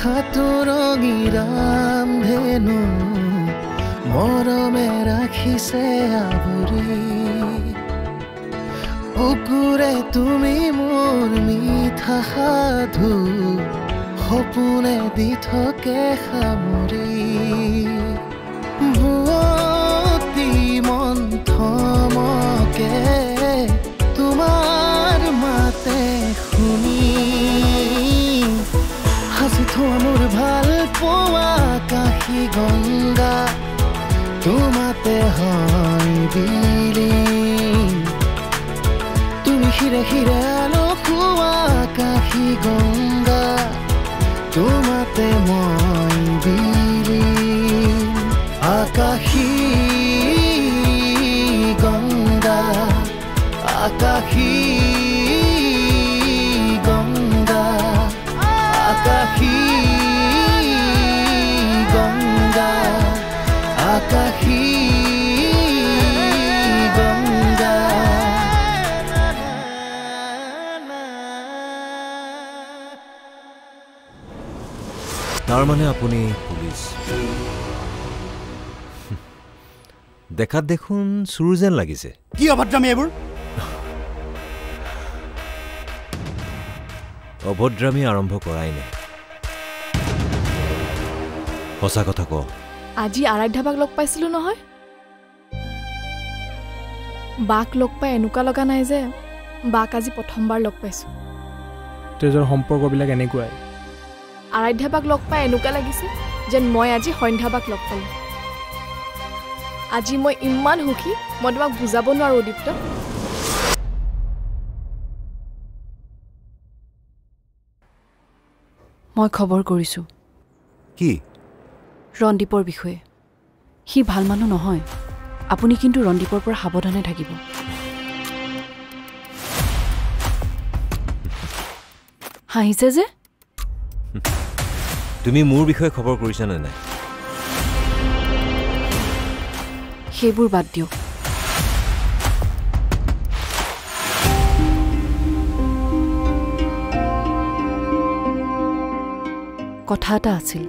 হাতুৰঙি ৰামধেনু মৰমে ৰাখিছে আৱৰি বুকুৰে তুমি মোৰ মিঠা সাধু সপোনে দি থাকে সামৰি ভুৱতী মন্থমকে তোমাৰ মাতে শুনি হাসি থোৱা মোৰ ভাল পোৱা কাশী গংগা তোমাতে হয় বিলি তুমি হিৰে হিৰে আলোকোৱা কাশী গংগা তোমাতে মই বিলি আকাশী গংগা আকাশী গংগা আকাশী গংগা আকাশী গংগা তাৰ মানে আপুনি পুলিচ দেখাত দেখোন চুৰ যেন লাগিছে কি অভদ্ৰামী এইবোৰ অভদ্ৰামী আৰম্ভ কৰাই নাই সঁচা কথা ক আজি আৰাধ্যা বাক লগ পাইছিলো নহয় বাক লগ পাই এনেকুৱা লগা নাই যে বাক আজি প্ৰথমবাৰ লগ পাইছো তেজৰ সম্পৰ্কবিলাক এনেকুৱাই আৰাধ্যা বাক লগ পাই এনেকুৱা লাগিছে যেন মই আজি সন্ধ্যা বাক লগ পালো আজি মই ইমান সুখী মই তোমাক বুজাব নোৱাৰো দীপ্ত মই খবৰ কৰিছো কি ৰণদীপৰ বিষয়ে সি ভাল মানুহ নহয় আপুনি কিন্তু ৰণদীপৰ পৰা সাৱধানে থাকিব হাঁহিছে যে তুমি মোৰ বিষয়ে খবৰ কৰিছা নে নাই সেইবোৰ বাদ দিয়ক কথা এটা আছিল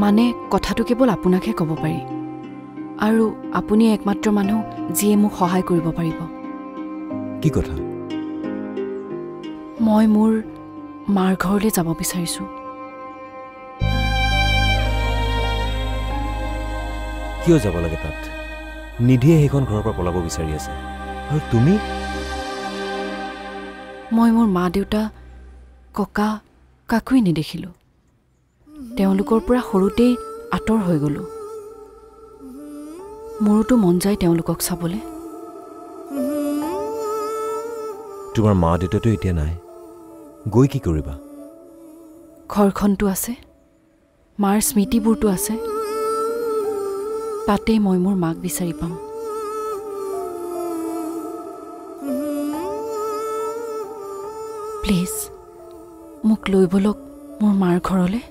মানে কথাটো কেৱল আপোনাকহে ক'ব পাৰি আৰু আপুনি একমাত্ৰ মানুহ যিয়ে মোক সহায় কৰিব পাৰিব কি কথা মই মোৰ মাৰ ঘৰলৈ যাব বিচাৰিছো কিয় যাব লাগে তাত নিধিয়ে সেইখন ঘৰৰ পৰা পলাব বিচাৰি আছে আৰু তুমি মই মোৰ মা দেউতা ককা কাকুই নেদেখিলো তেওঁলোকৰ পৰা সৰুতেই আঁতৰ হৈ গলো মোৰতো মন যায় তেওঁলোকক চাবলৈ তোমাৰ মা দেউতাটো এতিয়া নাই গৈ কি কৰিবা ঘৰখনটো আছে মাৰ স্মৃতিবোৰটো আছে তাতেই মই মোৰ মাক বিচাৰি পাম প্লিজ মোক লৈ বলক মোৰ মাৰ ঘৰলৈ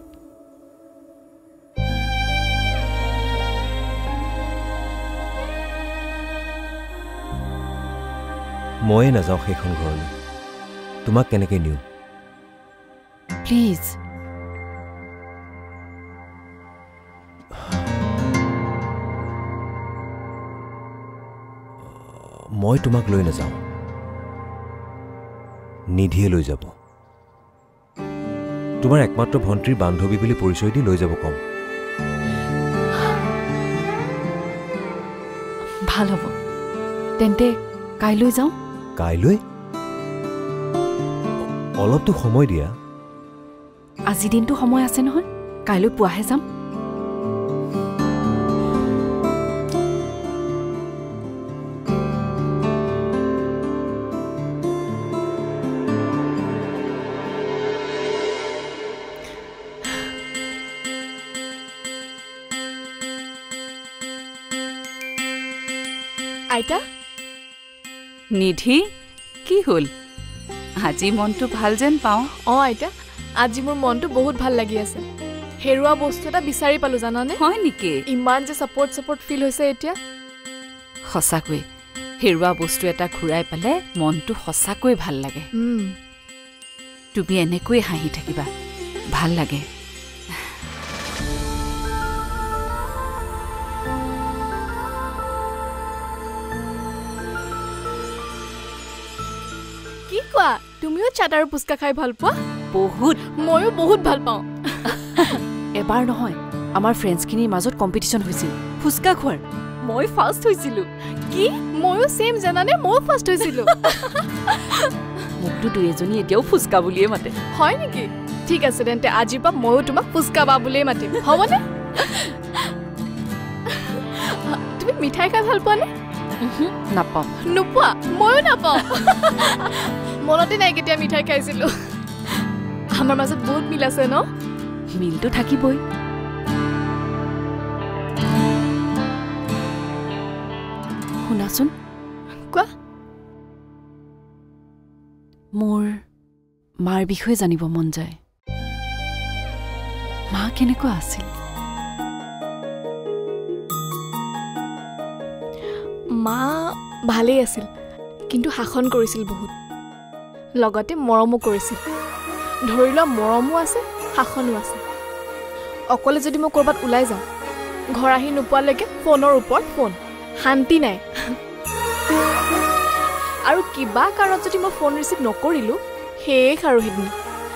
ময়ে নাযাওঁ সেইখন ঘৰলৈ তোমাক কেনেকৈ নিওঁ প্লিজ মই তোমাক লৈ নাযাওঁ নিধিয়ে লৈ যাব তোমাৰ একমাত্ৰ ভণ্টিৰ বান্ধৱী বুলি পৰিচয় দি লৈ যাব কম ভাল হ'ব তেন্তে কাইলৈ যাওঁ কাইলৈ অলপতো সময় দিয়া আজি দিনটো সময় আছে নহয় কাইলৈ পুৱাহে যাম আইতা নিধি কি হল আজি মনটো ভাল যেন পাওঁ আইতা আজি মোৰ মনটো বহুত ভাল লাগি আছে হেৰুৱা বস্তু এটা বিচাৰি পালো জানানে হয় নেকি ইমান যে সাপোৰ্ট ফিল হৈছে এতিয়া সঁচাকৈ হেৰুৱা বস্তু এটা ঘূৰাই পালে মনটো সঁচাকৈ ভাল লাগে তুমি এনেকৈয়ে হাঁহি থাকিবা ভাল লাগে কি কোৱা তুমিও চাট আৰু পুচকা খাই ভাল পোৱা বহুত ময়ো বহুত ভাল পাওঁ এবাৰ নহয় আমাৰ ফ্ৰেণ্ডছখিনিৰ মাজত কম্পিটিশ্যন হৈছিল ফুচকা খোৱাৰ মই ফাৰ্ষ্ট হৈছিলোঁ কি ময়ো ছেম জানানে ময়ো ফাৰ্ষ্ট হৈছিলোঁ মোকতো দুই এজনী এতিয়াও ফুচকা বুলিয়ে মাতে হয় নেকি ঠিক আছে তেন্তে আজিৰ পৰা ময়ো তোমাক ফুচকা বা বুলিয়ে মাতিম হ'বনে তুমি মিঠাই খাই ভাল পোৱা নে নাপাওঁ নোপোৱা ময়ো নাপাওঁ মনতে নাই কেতিয়া মিঠাই খাইছিলোঁ আমাৰ মাজত বহুত মিল আছে ন মিলটো থাকিবই শুনাচোন কোৱা মোৰ মাৰ বিষয়ে জানিব মন যায় মা কেনেকুৱা আছিল মা ভালেই আছিল কিন্তু শাসন কৰিছিল বহুত লগতে মৰমো কৰিছিল ধৰি লোৱা মৰমো আছে শাসনো আছে অকলে যদি মই ক'ৰবাত ওলাই যাওঁ ঘৰ আহি নোপোৱালৈকে ফোনৰ ওপৰত ফোন শান্তি নাই আৰু কিবা কাৰণত যদি মই ফোন ৰিচিভ নকৰিলোঁ শেষ আৰু সেইদিনা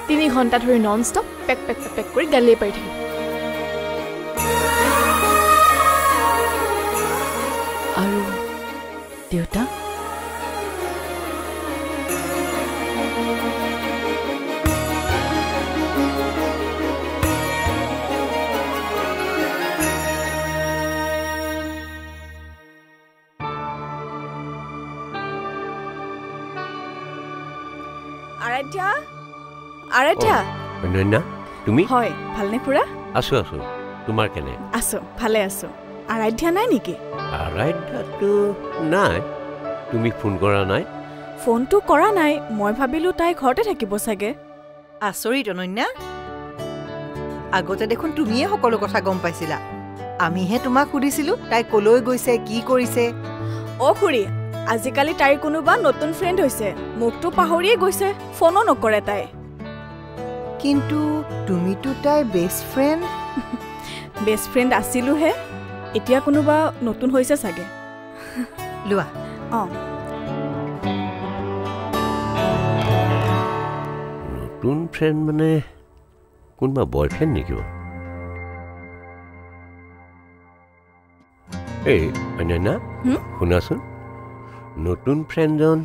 3 ঘণ্টা ধৰি non stop pack pack pack কৰি গালিয়ে পাৰি থাকিম আৰু দেউতা আৰাধ্যা অনন্যা তুমি হয় ভালনে খুৰা আছো আছো তোমাৰ কেনে আছো ভালে আছো আৰাধ্যা নাই নেকি আৰাধ্যাটো নাই তুমি ফোন কৰা নাই ফোনটো কৰা নাই মই ভাবিলো তাই ঘৰতে থাকিব চাগে আচৰিত অনন্যা আগতে দেখোন তুমিয়ে সকলো কথা গম পাইছিলা আমিহে তোমাক সুধিছিলো তাই কলৈ গৈছে কি কৰিছে অ খুৰী আজিকালি তাইৰ কোনোবা নতুন ফ্ৰেণ্ড হৈছে মোকতো পাহৰিয়ে গৈছে ফোনো নকৰে তাই কিন্তু তুমিতো তাইৰ বেষ্ট ফ্ৰেণ্ড আছিলোহে এতিয়া কোনোবা নতুন হৈছে চাগে লোৱা নতুন ফ্ৰেণ্ড মানে কোনোবা বয়ফ্ৰেণ্ড নেকি এই অনন্যা শুনাচোন নতুন ফ্ৰেণ্ডজন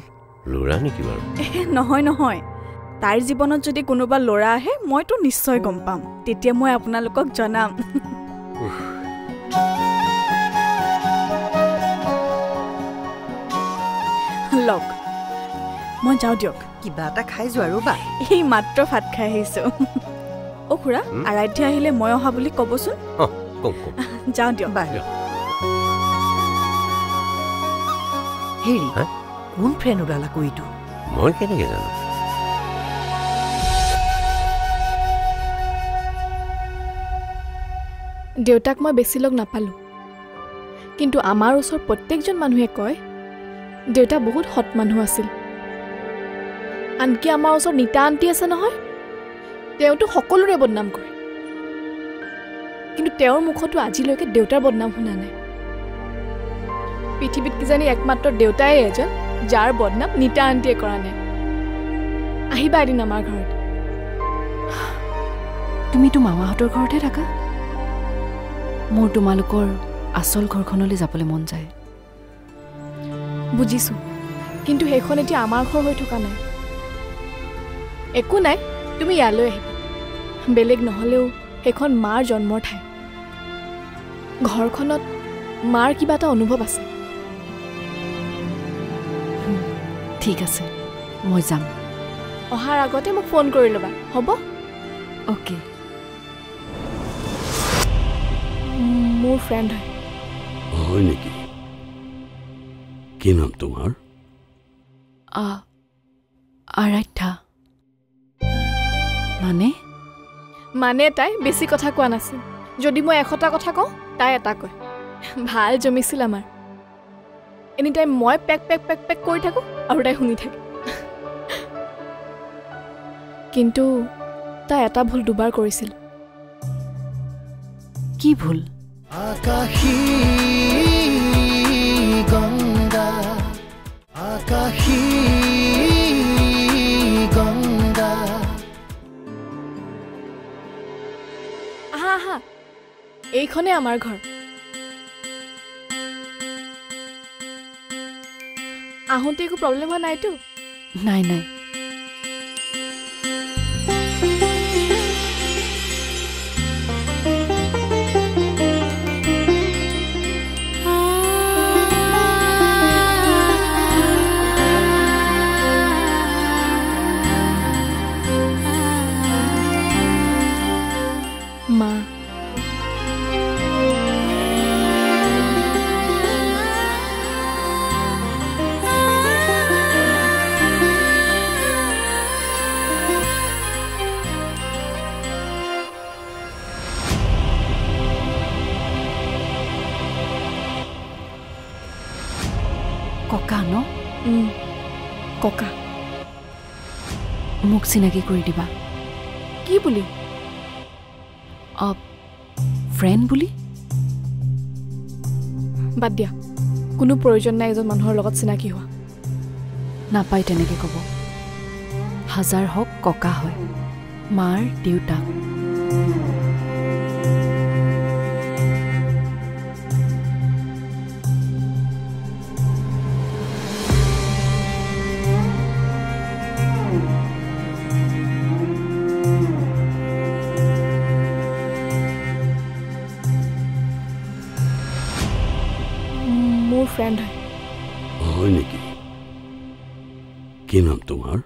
ল'ৰা নেকি বাৰু নহয় তাইৰ জীৱনত যদি কোনোবা ল'ৰা আহে মইতো নিশ্চয় গম পাম তেতিয়া মই আপোনালোকক জনাম লওক মই যাওঁ দিয়ক কিবা এটা খাই যোৱা ৰ'বা এই মাত্ৰ ভাত খাই আহিছো অ খুৰা আৰাধ্যা আহিলে মই অহা বুলি ক'বচোন যাওঁ দিয়ক হেৰি কোন ফ্ৰেণ্ড ওলালা কৈটো মই কেনেকৈ জানো দেউতাক মই বেছি লগ নাপালোঁ কিন্তু আমাৰ ওচৰ প্ৰত্যেকজন মানুহে কয় দেউতা বহুত সৎ মানুহ আছিল আনকি আমাৰ ওচৰত নীতা আণ্টি আছে নহয় তেওঁতো সকলোৰে বদনাম কৰে কিন্তু তেওঁৰ মুখতো আজিলৈকে দেউতাৰ বদনাম শুনা নাই পৃথিৱীত কিজানি একমাত্ৰ দেউতাই এজন যাৰ বদনাম নীতা আণ্টিয়ে কৰা নাই আহিবা এদিন আমাৰ ঘৰত তুমিতো মামাহঁতৰ ঘৰতহে থাকা মোৰ তোমালোকৰ আচল ঘৰখনলৈ যাবলৈ মন যায় বুজিছোঁ কিন্তু সেইখন এতিয়া আমাৰ ঘৰ হৈ থকা নাই একো নাই তুমি ইয়ালৈ আহিবা বেলেগ নহ'লেও সেইখন মাৰ জন্মৰ ঠাই ঘৰখনত মাৰ কিবা এটা অনুভৱ আছে ঠিক আছে মই যাম অহাৰ আগতে মোক ফোন কৰি ল'বা হ'ব অ'কে মোৰ ফ্ৰেণ্ড হয় নেকি কি নাম তোমাৰ আৰাধ্যা মানে তাই বেছি কথা কোৱা নাছিল যদি মই 100টা কথা কওঁ তাই এটা কয় ভাল জমিছিল আমাৰ এনি টাইম মই পেক পেক পেক পেক কৰি থাকোঁ আৰু তাই শুনি থাকে কিন্তু তাই এটা ভুল দুবাৰ কৰিছিল কি ভুল আকাশী গংগা আকাশী গংগা আহা আহা এইখনে আমাৰ ঘৰ আহোঁতে একো প্ৰব্লেম হোৱা নাইতো নাই নাই মা ককা ন ককা মোক চিনাকি কৰি দিবা কি বুলি ফ্ৰেণ্ড বুলি বাদ দিয়া কোনো প্ৰয়োজন নাই এজন মানুহৰ লগত চিনাকি হোৱা নাপায় তেনেকৈ ক'ব হাজাৰ হওক ককা হয় মাৰ দেউতাক মোৰ ফ্ৰেণ্ড হয় হয় নেকি কি নাম তোমাৰ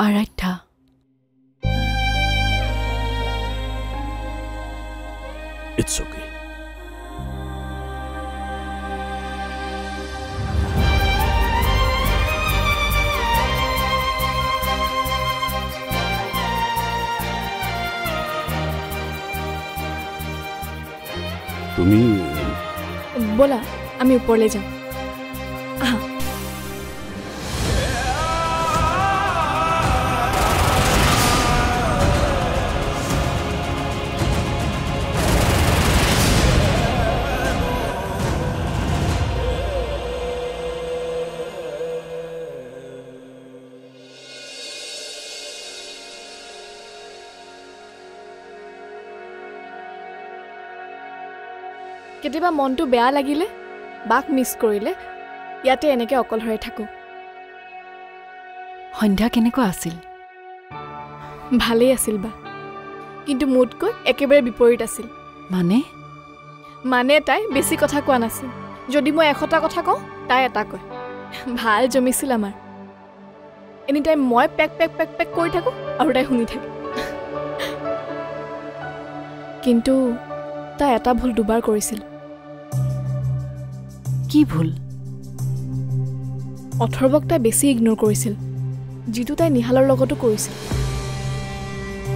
আৰাধ্যা ইটছ অ'কে তুমি ব'লা আমি ওপৰলৈ যাওঁ আহা কেতিয়াবা মনটো বেয়া লাগিলে বাক মিছ কৰিলে ইয়াতে এনেকৈ অকলশৰে থাকোঁ সন্ধ্যা কেনেকুৱা আছিল ভালেই আছিল বা কিন্তু মোতকৈ একেবাৰে বিপৰীত আছিল মানে তাই বেছি কথা কোৱা নাছিল যদি মই 100টা কথা কওঁ তাই এটা কয় ভাল জমিছিল আমাৰ এনি টাইম মই পেক পেক পেক পেক কৰি থাকোঁ আৰু তাই শুনি থাকে কিন্তু তাই এটা ভুল দুবাৰ কৰিছিল কি ভুল অথৰ্বক তাই বেছি ইগনোৰ কৰিছিল যিটো তাই নিহালৰ লগতো কৰিছিল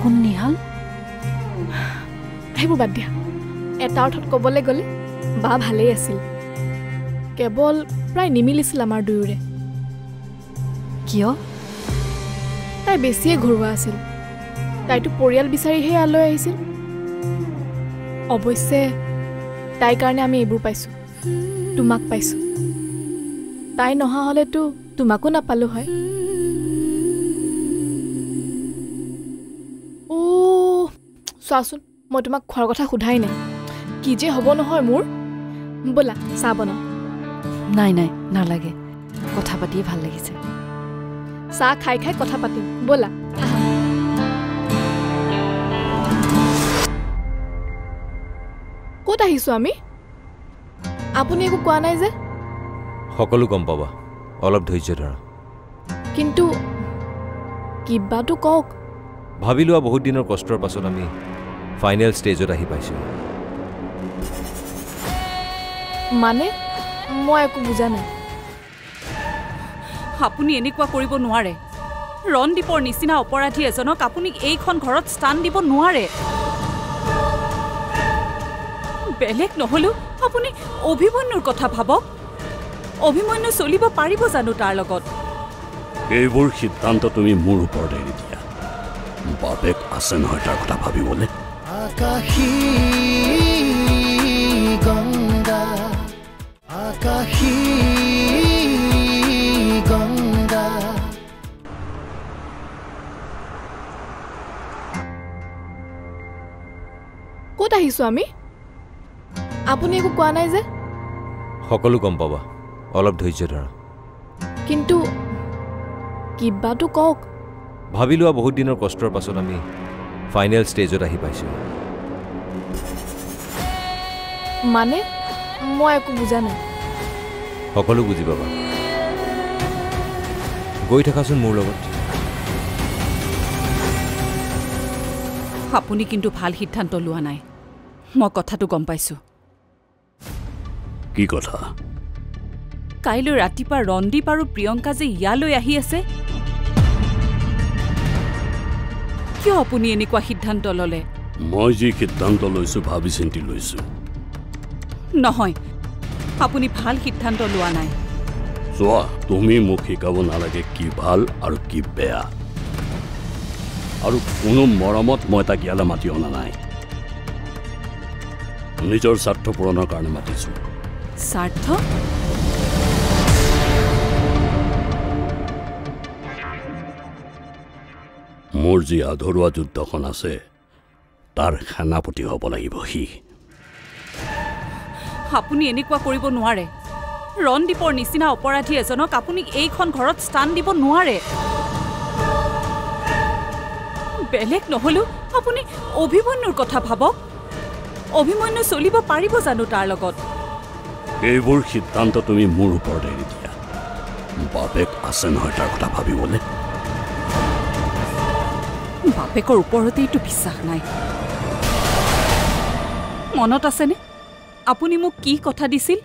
কোন নিহাল সেইবোৰ বাদ দিয়া এটা অৰ্থত ক'বলৈ গ'লে বা ভালেই আছিল কেৱল প্ৰায় নিমিলিছিল আমাৰ দুয়োৰে কিয় তাই বেছিয়ে ঘৰুৱা আছিল তাইতো পৰিয়াল বিচাৰিহে ইয়ালৈ আহিছিল অৱশ্যে তাইৰ কাৰণে আমি এইবোৰ পাইছোঁ তোমাক পাইছোঁ তাই নহা হ'লেতো তোমাকো নাপালোঁ হয় চোৱাচোন মই তোমাক খোৱাৰ কথা সোধাই নাই কি যে হ'ব নহয় মোৰ ব'লা চাহ বনাওঁ নাই নাই নালাগে কথা পাতিয়ে ভাল লাগিছে চাহ খাই খাই কথা পাতিম ব'লা ক'ত আহিছোঁ আমি আপুনি একো কোৱা নাই যে সকলো গম পাবা অলপ ধৈৰ্য ধৰা কিন্তু কিবাটো কওক ভাবি লোৱা বহুত দিনৰ কষ্টৰ পাছত আমি ফাইনেল ষ্টেজত আহি পাইছোঁ মানে মই একো বুজা নাই আপুনি এনেকুৱা কৰিব নোৱাৰে ৰণদীপৰ নিচিনা অপৰাধী এজনক আপুনি এইখন ঘৰত স্থান দিব নোৱাৰে বেলেগ নহ'লেও আপুনি অভিমন্যুৰ কথা ভাবক অভিমন্যু চলিব পাৰিব জানো তাৰ লগত এইবোৰ সিদ্ধান্ত তুমি মোৰ ওপৰত এৰি দিয়া বাপেক আছে নহয় তাৰ কথা ভাবিবলৈ আকাশী গংগা আকাশী গংগা ক'ত আহিছোঁ আমি আপুনি একো কোৱা নাই যে সকলো গম পাবা অলপ ধৈৰ্য ধৰা কিন্তু কিবাটো কওক ভাবি লোৱা বহুত দিনৰ কষ্টৰ পাছত আমি ফাইনেল ষ্টেজত আহি পাইছোঁ মানে মই একো বুজা নাই সকলো বুজি পাবা গৈ থাকাচোন মোৰ লগত আপুনি কিন্তু ভাল সিদ্ধান্ত লোৱা নাই মই কথাটো গম পাইছোঁ কি কথা কাইলৈ ৰাতিপুৱা ৰণদীপ আৰু প্ৰিয়ংকা যে ইয়ালৈ আহি আছে কিয় আপুনি এনেকুৱা সিদ্ধান্ত ল'লে মই যি সিদ্ধান্ত লৈছোঁ ভাবি চিন্তি লৈছোঁ নহয় আপুনি ভাল সিদ্ধান্ত লোৱা নাই চোৱা তুমি মোক শিকাব নালাগে কি ভাল আৰু কি বেয়া আৰু কোনো মৰমত মই তাক ইয়ালৈ মাতি অনা নাই নিজৰ স্বাৰ্থ পূৰণৰ কাৰণে মাতিছোঁ স্বাৰ্থ মোৰ যি আধৰুৱা যুদ্ধখন আছে তাৰ সেনাপতি হ'ব লাগিব সি আপুনি এনেকুৱা কৰিব নোৱাৰে ৰণদীপৰ নিচিনা অপৰাধী এজনক আপুনি এইখন ঘৰত স্থান দিব নোৱাৰে বেলেগ নহ'লেও আপুনি অভিমন্যুৰ কথা ভাবক অভিমন্যু চলিব পাৰিব জানো তাৰ লগত এইবোৰ সিদ্ধান্ত তুমি মোৰ ওপৰত এৰি দিয়া বাপেক আছে নহয় তাৰ কথা ভাবিবলৈ বাপেকৰ ওপৰতেইতো বিশ্বাস নাই মনত আছেনে আপুনি মোক কি কথা দিছিল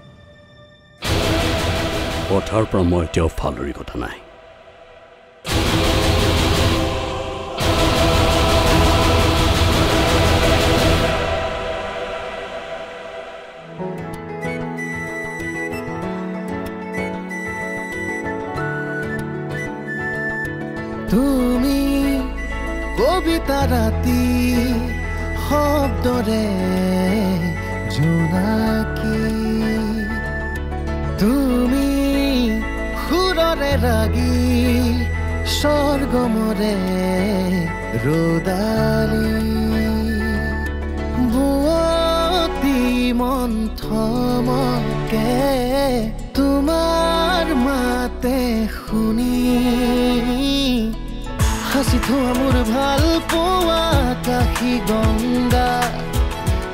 কথাৰ পৰা মই এতিয়াও ফালৰি কথা নাই তুমি কবিতা ৰাতি শব্দৰে জোনাকী তুমি সুৰৰে ৰাগী স্বৰ্গমৰে ৰদালি বুৱতী মন্থমকে তোমাৰ মাতে শুনি হাসি থোৱা মোৰ ভাল পোৱা আকাশী গংগা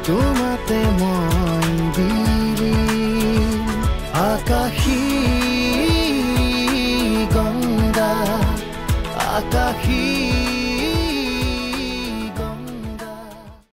তোমাতে মই বিলীন আকাশী